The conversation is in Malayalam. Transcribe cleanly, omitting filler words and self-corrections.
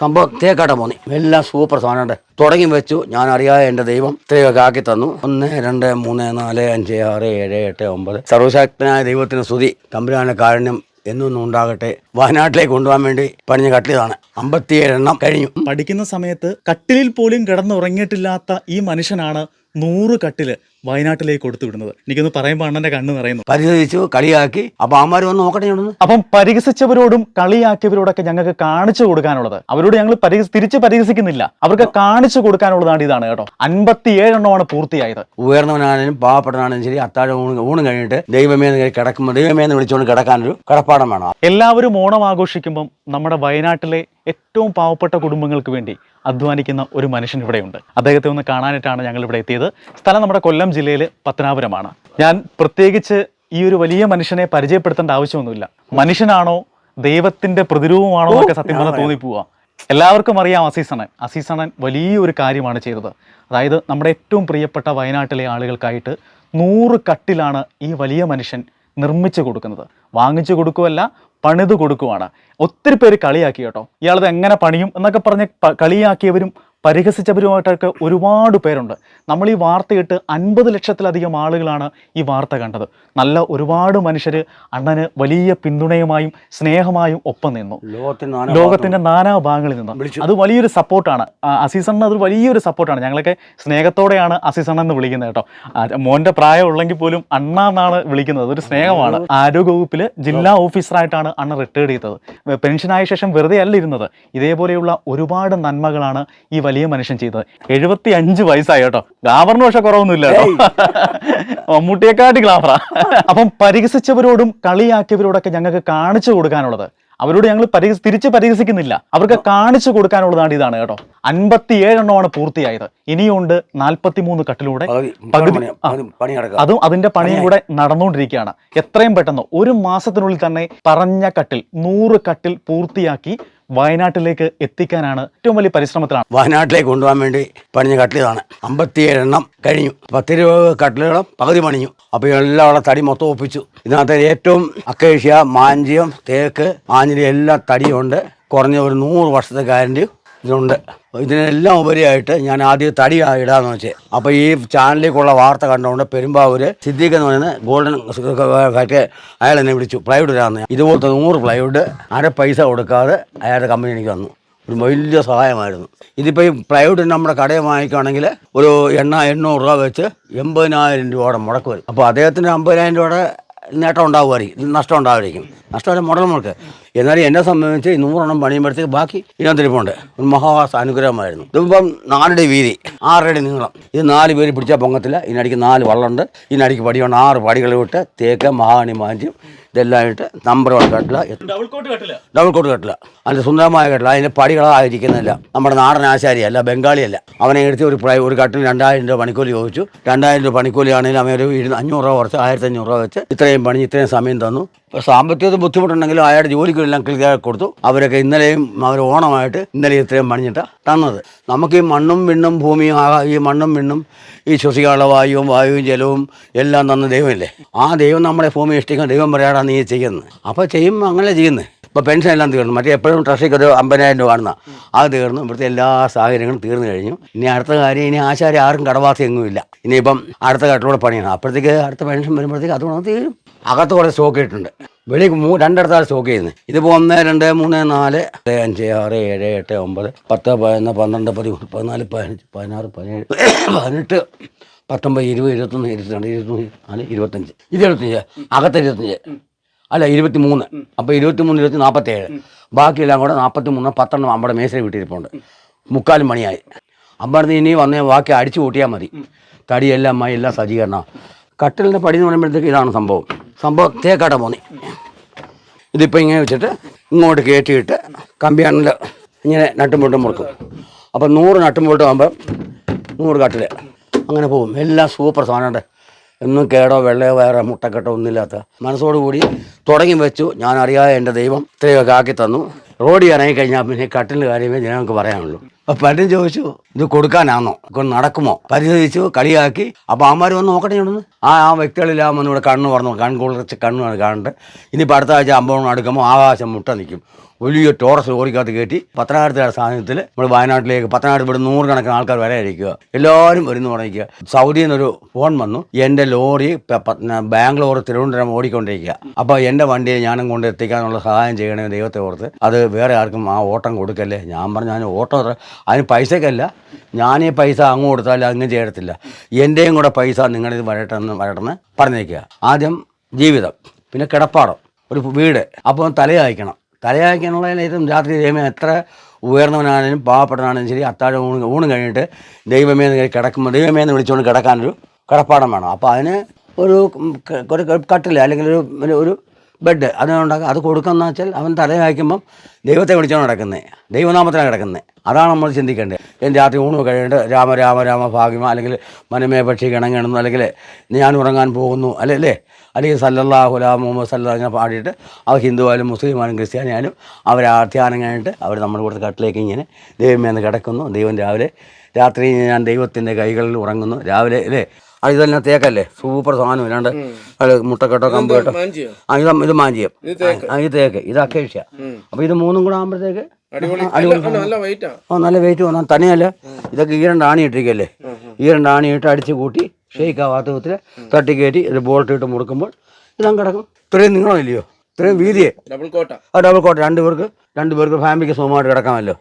സംഭവം തേക്കാട്ട പോന്നി എല്ലാം സൂപ്പർ സാധനമുണ്ട്. തുടങ്ങി വെച്ചു, ഞാൻ അറിയാതെ എൻ്റെ ദൈവം ഇത്രയൊക്കെ ആക്കി തന്നു. 1 2 3 4 5 6 7 8 9 സർവശക്തനായ ദൈവത്തിന് സ്തുതി. തമ്പുരാന്റെ കാരുണ്യം എന്നൊന്നും ഉണ്ടാകട്ടെ. വയനാട്ടിലേക്ക് കൊണ്ടുപോകാൻ വേണ്ടി പണിഞ്ഞ കട്ടിലാണ്. 57 എണ്ണം കഴിഞ്ഞു. പഠിക്കുന്ന സമയത്ത് കട്ടിലിൽ പോലും കിടന്നുറങ്ങിയിട്ടില്ലാത്ത ഈ മനുഷ്യനാണ് 100 കട്ടില് വയനാട്ടിലേക്ക് കൊടുത്തു വിടുന്നത്. എനിക്കൊന്ന് പറയുമ്പോൾ അണ്ണന്റെ കണ്ണ് നിറയുന്നു. പരിഹരിച്ചു, കളിയാക്കി. അപ്പൊ അമ്മമാർ വന്ന് നോക്കട്ടെ ഇവിടുന്ന്. അപ്പം പരിഹസിച്ചവരോടും കളിയാക്കിയവരോടൊക്കെ ഞങ്ങൾക്ക് കാണിച്ചു കൊടുക്കാനുള്ളത്, അവരോട് ഞങ്ങൾ തിരിച്ച് പരിഹസിക്കുന്നില്ല, അവർക്ക് കാണിച്ചു കൊടുക്കാനുള്ളതാണ് ഇതാണ് കേട്ടോ. 57 എണ്ണമാണ് പൂർത്തിയായത്. ഉയർന്നവനാണെങ്കിലും പാവപ്പെട്ടവനാണെങ്കിലും ശരി, അത്താഴം ഊണ് കഴിഞ്ഞിട്ട് ദൈവമേന്ന് കിടക്കുമ്പോൾ ദൈവമേന്ന് വിളിച്ചുകൊണ്ട് കിടക്കാനൊരു കടപ്പാടം വേണം. എല്ലാവരും ഓണം ആഘോഷിക്കുമ്പം നമ്മുടെ വയനാട്ടിലെ ഏറ്റവും പാവപ്പെട്ട കുടുംബങ്ങൾക്ക് വേണ്ടി അധ്വാനിക്കുന്ന ഒരു മനുഷ്യൻ ഇവിടെയുണ്ട്. അദ്ദേഹത്തെ ഒന്ന് കാണാനായിട്ടാണ് ഞങ്ങൾ ഇവിടെ എത്തിയത്. സ്ഥലം നമ്മുടെ കൊല്ലം ജില്ലയിൽ പത്തനാപുരമാണ്. ഞാൻ പ്രത്യേകിച്ച് ഈ ഒരു വലിയ മനുഷ്യനെ പരിചയപ്പെടുത്തേണ്ട ആവശ്യമൊന്നുമില്ല. മനുഷ്യനാണോ ദൈവത്തിന്റെ പ്രതിരൂപമാണോ എന്നൊക്കെ സത്യം പറഞ്ഞാൽ തോന്നിപ്പോവാ. എല്ലാവർക്കും അറിയാം അസീസ് അണ്ണൻ വലിയൊരു കാര്യമാണ് ചെയ്തത്. അതായത് നമ്മുടെ ഏറ്റവും പ്രിയപ്പെട്ട വയനാട്ടിലെ ആളുകൾക്കായിട്ട് 100 കട്ടിലാണ് ഈ വലിയ മനുഷ്യൻ നിർമ്മിച്ചു കൊടുക്കുന്നത്. വാങ്ങിച്ചു കൊടുക്കുകയല്ല, പണിത് കൊടുക്കുവാണ്. ഒത്തിരി പേര് കളിയാക്കി കേട്ടോ, ഇയാളത് എങ്ങനെ പണിയും എന്നൊക്കെ പറഞ്ഞ് കളിയാക്കിയവരും പരിഹസിച്ചവരുമായിട്ടൊക്കെ ഒരുപാട് പേരുണ്ട്. നമ്മൾ ഈ വാർത്ത കേട്ട് 50 ലക്ഷത്തിലധികം ആളുകളാണ് ഈ വാർത്ത കണ്ടത്. നല്ല ഒരുപാട് മനുഷ്യർ അണ്ണന് വലിയ പിന്തുണയുമായും സ്നേഹമായും ഒപ്പം നിന്നു. ലോകത്തിന്റെ നാനാ ഭാഗങ്ങളിൽ നിന്നും അത് വലിയൊരു സപ്പോർട്ടാണ്. അസീസ് അണ്ണൻ അത് വലിയൊരു സപ്പോർട്ടാണ്. ഞങ്ങളൊക്കെ സ്നേഹത്തോടെയാണ് അസീസ് അണ്ണൻ എന്ന് വിളിക്കുന്നത് കേട്ടോ. മോന്റെ പ്രായം ഉള്ളെങ്കിൽ പോലും അണ്ണ എന്നാണ് വിളിക്കുന്നത്. അതൊരു സ്നേഹമാണ്. ആരോഗ്യവകുപ്പിൽ ജില്ലാ ഓഫീസറായിട്ടാണ് അണ്ണൻ റിട്ടയർഡ് ചെയ്തത്. പെൻഷനായ ശേഷം വെറുതെ അല്ല ഇരുന്നത്. ഇതേപോലെയുള്ള ഒരുപാട് നന്മകളാണ് ഈ വലിയ മനുഷ്യൻ ചെയ്തത്. 75 വയസ്സായി കേട്ടോ. ഗ്ലാമറിന് പക്ഷെ കുറവൊന്നുമില്ല കേട്ടോ. മമ്മൂട്ടിയെക്കാട്ടി ഗ്ലാമറാ. അപ്പം പരിഹസിച്ചവരോടും കളിയാക്കിയവരോടൊക്കെ ഞങ്ങൾക്ക് കാണിച്ചു കൊടുക്കാനുള്ളത്, അവരോട് ഞങ്ങൾ തിരിച്ച് പരിഹസിക്കുന്നില്ല, അവർക്ക് കാണിച്ചു കൊടുക്കാനുള്ളതാണ് ഇതാണ് കേട്ടോ. 57 എണ്ണമാണ് പൂർത്തിയായത്. ഇനിയുണ്ട് 43 കട്ടിലൂടെ അതും അതിന്റെ പണിയും കൂടെ നടന്നുകൊണ്ടിരിക്കുകയാണ്. എത്രയും പെട്ടെന്ന് 1 മാസത്തിനുള്ളിൽ തന്നെ പറഞ്ഞ കട്ടിൽ 100 കട്ടിൽ പൂർത്തിയാക്കി വയനാട്ടിലേക്ക് എത്തിക്കാനാണ് ഏറ്റവും വലിയ പരിശ്രമത്തിലാണ്. വയനാട്ടിലേക്ക് കൊണ്ടുപോകാൻ വേണ്ടി പണിഞ്ഞ കട്ടിലാണ്. 57 എണ്ണം കഴിഞ്ഞു. 10-20 കട്ടിലുകളും പകുതി പണിഞ്ഞു. അപ്പോൾ എല്ലാം അവിടെ തടി മൊത്തം ഒപ്പിച്ചു. ഇതിനകത്ത് ഏറ്റവും അക്കേഷ്യ, മാഞ്ചിയം, തേക്ക്, ആഞ്ഞിലി എല്ലാ തടിയുണ്ട്. കുറഞ്ഞ ഒരു 100 വർഷത്തെ ഗ്യാരണ്ടി ഇതുണ്ട്. ഇതിനെല്ലാം ഉപരിയായിട്ട് ഞാൻ ആദ്യം തടി ഇടാന്ന് വെച്ചേ. അപ്പോൾ ഈ ചാനലിലേക്കുള്ള വാർത്ത കണ്ടുകൊണ്ട് പെരുമ്പാവൂർ സിദ്ദീഖ് എന്ന് പറയുന്ന ഗോൾഡൻ ഫാക്ടറി അയാൾ എന്നെ വിളിച്ചു പ്ലൈവുഡ് ഇടാന്ന്. ഇതുപോലത്തെ 100 പ്ലൈവുഡ് അര പൈസ കൊടുക്കാതെ അയാളുടെ കമ്പനി എനിക്ക് തന്നു. ഒരു വലിയ സഹായമായിരുന്നു. ഇതിപ്പോൾ ഈ പ്ലൈവുഡ് നമ്മുടെ കടയിൽ വാങ്ങിക്കുകയാണെങ്കിൽ ഒരു 800 രൂപ വെച്ച് 80,000 രൂപയുടെ മുടക്ക് വരും. അപ്പോൾ അദ്ദേഹത്തിന് 50,000 രൂപയുടെ നേട്ടം ഉണ്ടാവുമായിരിക്കും, നഷ്ടം ഉണ്ടാവുമായിരിക്കും. നഷ്ടമല്ല മുടൽ മുടക്ക്. എന്നാലും എന്നെ സംബന്ധിച്ച് 100 എണ്ണം പണിയുമ്പോഴത്തേക്ക് ബാക്കി ഇതിനകത്തിരിപ്പുണ്ട്. ഒരു മഹാവാസ അനുഗ്രഹമായിരുന്നു. ഇതിപ്പം 4 അടി വീതി, 6 അടി നീളം. ഇത് 4 പേര് പിടിച്ചാൽ പൊങ്ങത്തില്ല. ഇതിനടിക്ക് 4 വള്ളമുണ്ട്. ഇതിനടിക്ക് പടിയുണ്ട്. 6 പടികൾ വിട്ട് തേക്ക്, മഹാഗണി, മാഞ്ചും ഇതെല്ലാം ഇട്ട് നമ്പർ കട്ടില, ഡബിൾ കോട്ട് കട്ടില, അതിൻ്റെ സുന്ദരമായ കട്ടില. അതിൻ്റെ പടികളായിരിക്കുന്നില്ല. നമ്മുടെ നാടൻ ആശാരിയല്ല, ബംഗാളിയല്ല. അവനെ എടുത്ത് ഒരു കട്ടിൽ 2,000 രൂപ പണിക്കൂലി ചോദിച്ചു. 2,000 രൂപ പണിക്കൂലിയാണെങ്കിലും അവൻ ഒരു 500 രൂപ കുറച്ച് 1,500 രൂപ വെച്ച് ഇത്രയും പണി ഇത്രയും സമയം തന്നു. ഇപ്പോൾ സാമ്പത്തിക ബുദ്ധിമുട്ടുണ്ടെങ്കിലും അയാളുടെ ജോലിക്കെല്ലാം ക്ലിയർ കൊടുത്തു. അവരൊക്കെ ഇന്നലെയും അവർ ഓണമായിട്ട് ഇന്നലെ ഇത്രയും പണിഞ്ഞിട്ടാണ് തന്നത്. നമുക്ക് ഈ മണ്ണും വിണ്ണും ഭൂമിയും ഈ മണ്ണും വിണ്ണും ഈ ശ്വസിക്കാനുള്ള വായുവും ജലവും എല്ലാം തന്ന ദൈവമില്ലേ. ആ ദൈവം നമ്മളെ ഭൂമി ഇഷ്ടിക്കാൻ ദൈവം പറയാടാ നീ ചെയ്യുന്നത്. അപ്പോൾ ചെയ്യുമ്പോൾ അങ്ങനെ ചെയ്യുന്നത്. ഇപ്പോൾ പെൻഷൻ എല്ലാം തീർന്നു. മറ്റേ എപ്പോഴും ട്രഷറിക്ക് ഒരു 50,000 രൂപ കാണുന്ന അത് തീർന്നു. ഇവിടുത്തെ എല്ലാ സാഹചര്യങ്ങളും തീർന്നു കഴിഞ്ഞു. ഇനി അടുത്ത കാര്യം, ഇനി ആശാരി ആർക്കും കടവാസി എങ്ങുമില്ല. ഇനിയിപ്പം അടുത്ത കട്ടിലൂടെ പണിയാണ്. അപ്പോഴത്തേക്ക് അടുത്ത പെൻഷൻ വരുമ്പോഴത്തേക്ക് അതുകൊണ്ട് തീരും. അകത്ത് കുറേ സ്റ്റോക്ക് ഇട്ടിട്ടുണ്ട്. വെളിക്ക് 2 സ്റ്റോക്ക് ചെയ്യുന്നത്. ഇതിപ്പോൾ 1 2 3 4 5 6 7 8 9 10 11 12 13 14 15 16 17 18 19 20 21 22 23 25 ഇത് 25 അകത്ത് 25 അല്ല 23. അപ്പോൾ 23 20 47. ബാക്കിയെല്ലാം കൂടെ 43 10 നമ്മുടെ മേശയിൽ വിട്ടിരിപ്പുണ്ട്. 3/4 മണിയായി. അമ്പറത്ത് ഇനി വന്നേ ബാക്കി അടിച്ചു കൂട്ടിയാൽ മതി. തടിയെല്ലാം എല്ലാം സജ്ജീകരണം. കട്ടിലിൻ്റെ പടി എന്ന് പറയുമ്പോഴത്തേക്ക് ഇതാണ് സംഭവം തേക്കാട്ട പോന്നി. ഇതിപ്പോൾ ഇങ്ങനെ വെച്ചിട്ട് ഇങ്ങോട്ട് കയറ്റിയിട്ട് കമ്പിയാണെങ്കിൽ ഇങ്ങനെ നട്ടും പൊട്ടും മുറുക്കും. അപ്പോൾ 100 നട്ടും പൊട്ടും ആകുമ്പോൾ 100 കട്ടിൽ അങ്ങനെ പോകും. എല്ലാം സൂപ്പർ സാധനമുണ്ട്. ഒന്നും കേടോ വെള്ളയോ വേറെ മുട്ടക്കെട്ടോ ഒന്നുമില്ലാത്ത മനസ്സോടുകൂടി തുടങ്ങി വെച്ചു. ഞാൻ അറിയാതെ എൻ്റെ ദൈവം ഇത്രയൊക്കെ ആക്കി തന്നു. റോഡിൽ ഇറങ്ങിക്കഴിഞ്ഞാൽ പിന്നെ കട്ടിലിൻ്റെ കാര്യമേ ജനങ്ങൾക്ക് പറയാനുള്ളൂ. അപ്പോൾ പലരും ചോദിച്ചു ഇത് കൊടുക്കാനാണോ, നടക്കുമോ, പരിശോധിച്ചു, കളിയാക്കി. അപ്പോൾ അമ്മമാർ വന്ന് നോക്കട്ടെ ഇവിടുന്ന്. ആ വ്യക്തികളെല്ലാം വന്ന് ഇവിടെ കണ്ണ് പറഞ്ഞു, കൺകുളിച്ച് കണ്ണ് കാണുന്നുണ്ട്. ഇനിയിപ്പോൾ അടുത്ത ആഴ്ച 50 അടുക്കുമ്പോൾ ആകാശം മുട്ട നിൽക്കും. വലിയ ടോറസ് ലോറിക്കകത്ത് കയറ്റി പത്തനാപുരത്തെ സാധനത്തിൽ നമ്മൾ വയനാട്ടിലേക്ക് പത്തനാപുരത്ത് ഇവിടെ 100 കണക്കിന് ആൾക്കാർ വരാനിരിക്കുക. എല്ലാവരും വരുന്നു പറഞ്ഞിരിക്കുക. സൗദിയിൽ നിന്നൊരു ഫോൺ വന്നു, എൻ്റെ ലോറി ബാംഗ്ലൂർ തിരുവനന്തപുരം ഓടിക്കൊണ്ടിരിക്കുക. അപ്പോൾ എൻ്റെ വണ്ടിയെ ഞാനും കൊണ്ട് എത്തിക്കാനുള്ള സഹായം ചെയ്യണമെന്ന് ദൈവത്തെ ഓർത്ത്. അത് വേറെ ആർക്കും ആ ഓട്ടം കൊടുക്കല്ലേ. ഞാൻ പറഞ്ഞു, ഞാൻ ഓട്ടം അതിന് പൈസക്കല്ല, ഞാൻ ഈ പൈസ അങ്ങ് കൊടുത്താൽ അങ്ങ് ചെയ്യത്തില്ല, എൻ്റെയും കൂടെ പൈസ നിങ്ങളിത് വരട്ടെന്ന് പറഞ്ഞേക്കുക. ആദ്യം ജീവിതം, പിന്നെ കിടപ്പാടം, ഒരു വീട്. അപ്പോൾ തലയായിക്കണം. തലയായിക്കാനുള്ളതിനും രാത്രി ദൈവമേ എത്ര ഉയർന്നവനാണെങ്കിലും പാവപ്പെട്ടവനാണെങ്കിലും ശരി, അത്താഴം ഊണ് കഴിഞ്ഞിട്ട് ദൈവമേ എന്ന് കിടക്കുമ്പോൾ ദൈവമേ എന്ന് വിളിച്ചുകൊണ്ട് കിടക്കാനൊരു കിടപ്പാടം വേണം. അപ്പോൾ അതിന് ഒരു കട്ടിൽ അല്ലെങ്കിൽ ഒരു ബെഡ് അതിനുണ്ടാക്കുക. അത് കൊടുക്കുകയെന്ന് വെച്ചാൽ അവൻ തലയായിക്കുമ്പം ദൈവത്തെ വിളിച്ചാണ് കിടക്കുന്നത്, ദൈവനാമത്തിലാണ് കിടക്കുന്നത്. അതാണ് നമ്മൾ ചിന്തിക്കേണ്ടത്. രാത്രി ഊണ് കഴിഞ്ഞിട്ട് രാമ രാമ രാമ ഭാഗ്യമ, അല്ലെങ്കിൽ മനമേ പക്ഷി കിണങ്ങണമെന്നു, അല്ലെങ്കിൽ ഞാൻ ഉറങ്ങാൻ പോകുന്നു, അല്ലെങ്കിൽ സല്ലല്ലാഹു അലാ മുഹമ്മദ് സല്ലല്ലാഹു ഇങ്ങനെ പാടിയിട്ട് അവർ ഹിന്ദുവായാലും മുസ്ലിമായാലും ക്രിസ്ത്യാനിയായാലും അവർ ധ്യാനം കഴിഞ്ഞിട്ട് അവർ നമ്മുടെ കൊടുത്ത കട്ടിലേക്ക് ഇങ്ങനെ ദൈവമേ എന്ന് കിടക്കുന്നു. ദൈവം രാത്രി ഞാൻ ദൈവത്തിൻ്റെ കൈകളിൽ ഉറങ്ങുന്നു. രാവിലെ അത് ഇതെല്ലാം തേക്കല്ലേ, സൂപ്പർ സാധനം. ഇല്ലാണ്ട് അത് മുട്ടക്കെട്ടോ കമ്പ് കേട്ടോ, ഇത് മാഞ്ചിയം, ഇത് തേക്ക്, ഇത് അക്കേഷ്യ. അപ്പോൾ ഇത് മൂന്നും കൂടെ ആകുമ്പോഴത്തേക്ക് നല്ല വെയിറ്റ് വന്നാൽ തന്നെയല്ല, ഇതൊക്കെ ഈ 2 ആണി ഇട്ടിരിക്കല്ലേ, ഈ 2 ആണി ഇട്ട് അടിച്ച് കൂട്ടി ഷെയ്ക്ക് ആവാത്ത വിധത്തിൽ തട്ടി കയറ്റി ഒരു ബോൾട്ട് ഇട്ട് മുറുക്കുമ്പോൾ ഇതങ്ങ് കിടക്കും. ഇത്രയും നിങ്ങളോ ഇല്ലയോ, ഇത്രയും വീതിയെ ഡബിൾ കോട്ട. 2 പേർക്ക് ഫാമിലിക്ക് സുഖമായിട്ട് കിടക്കാമല്ലോ.